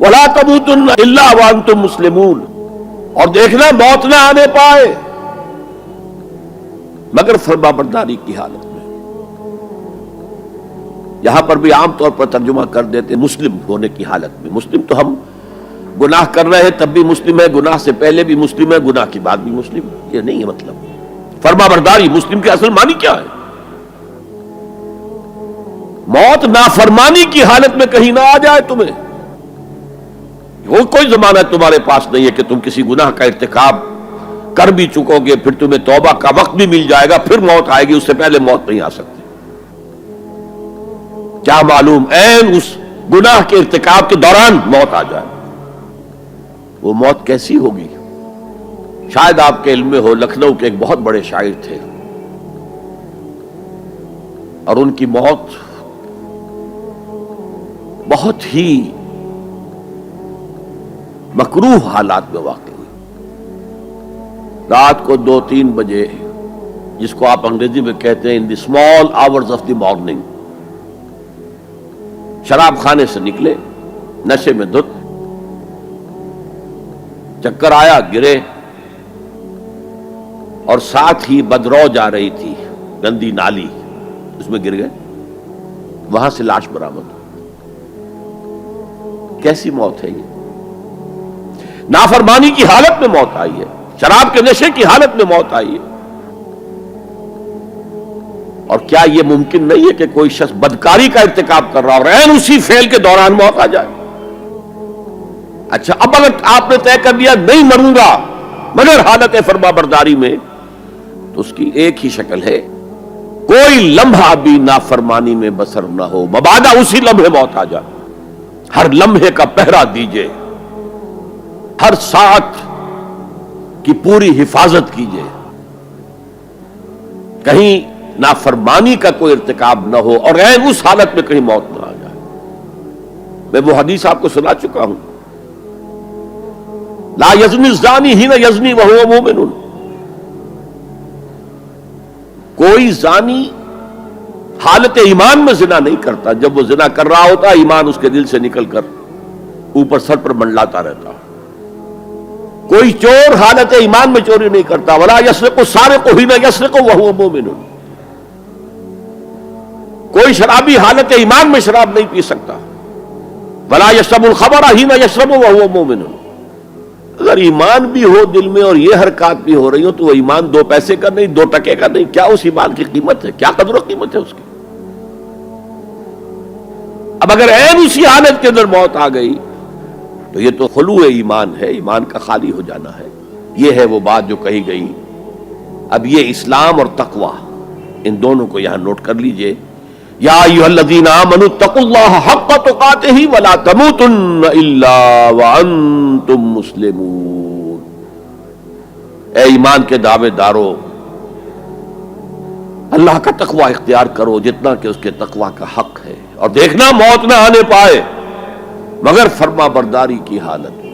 وَلَا تَمُوتُنَّ إِلَّا وَأَنْتُمْ مُسْلِمُونَ، اور دیکھنا موت نہ آنے پائے مگر فرما برداری کی حالت میں۔ یہاں پر بھی عام طور پر ترجمہ کر دیتے مسلم ہونے کی حالت میں۔ مسلم تو ہم گناہ کر رہے ہیں تب بھی مسلم ہے، گناہ سے پہلے بھی مسلم ہے، گناہ کے بعد بھی مسلم ہے، یہ نہیں ہے مطلب۔ فرما برداری مسلم کی اصل معنی کیا ہے؟ موت نافرمانی کی حالت میں کہیں نہ آ جائے تمہیں، وہ کوئی ضمانت تمہارے پاس نہیں ہے کہ تم کسی گناہ کا ارتکاب کر بھی چکو گے، پھر تمہیں توبہ کا وقت بھی مل جائے گا، پھر موت آئے گی، اس سے پہلے موت نہیں آ سکتی۔ کیا معلوم عین اس گناہ کے ارتکاب کے دوران موت آ جائے، وہ موت کیسی ہوگی؟ شاید آپ کے علم میں ہو، لکھنؤ کے ایک بہت بڑے شاعر تھے اور ان کی موت بہت ہی مکروہ حالات میں واقع ہوئی۔ رات کو 2-3 بجے، جس کو آپ انگریزی میں کہتے ہیں in the small hours of the morning, شراب خانے سے نکلے، نشے میں دھت، چکر آیا، گرے، اور ساتھ ہی بدرو جا رہی تھی گندی نالی، اس میں گر گئے، وہاں سے لاش برآمد۔ کیسی موت ہے یہ؟ نافرمانی کی حالت میں موت آئی ہے، شراب کے نشے کی حالت میں موت آئی ہے۔ اور کیا یہ ممکن نہیں ہے کہ کوئی شخص بدکاری کا ارتکاب کر رہا اور عین اسی فعل کے دوران موت آ جائے؟ اچھا، اب اگر آپ نے طے کر لیا نہیں مروں گا مگر حالت فرما برداری میں، تو اس کی ایک ہی شکل ہے، کوئی لمحہ بھی نافرمانی میں بسر نہ ہو، مبادا اسی لمحے موت آ جائے۔ ہر لمحے کا پہرا دیجئے، ہر ساعت کی پوری حفاظت کیجئے، کہیں نافرمانی کا کوئی ارتکاب نہ ہو اور عین اس حالت میں کہیں موت نہ آ جائے۔ میں وہ حدیث آپ کو سنا چکا ہوں، لا یزنی الزانی حین یزنی وہو مومن، کوئی زانی حالت ایمان میں زنا نہیں کرتا، جب وہ زنا کر رہا ہوتا ایمان اس کے دل سے نکل کر اوپر سر پر منڈلاتا رہتا۔ کوئی چور حالت ایمان میں چوری نہیں کرتا، ولا یسرق السارق حین یسرق وہو مومن، کوئی شرابی حالت ایمان میں شراب نہیں پی سکتا، ولا یشرب الخمر حین یشرب وہو مومن۔ اگر ایمان بھی ہو دل میں اور یہ حرکات بھی ہو رہی ہو تو وہ ایمان 2 پیسے کا نہیں، 2 ٹکے کا نہیں، کیا اس ایمان کی قیمت ہے؟ کیا قدر و قیمت ہے اس کی؟ اب اگر عین اسی حالت کے اندر موت آ گئی تو یہ تو خلوع ایمان ہے، ایمان کا خالی ہو جانا ہے۔ یہ ہے وہ بات جو کہی گئی۔ اب یہ اسلام اور تقوی، ان دونوں کو یہاں نوٹ کر لیجئے۔ یا ایھا الذین آمنوا اتقوا اللہ حق تقاتہ ولا تموتن الا وانتم مسلمون، اے ایمان کے دعوے دارو، اللہ کا تقوی اختیار کرو جتنا کہ اس کے تقوی کا حق ہے، اور دیکھنا موت نہ آنے پائے مگر فرما برداری کی حالت۔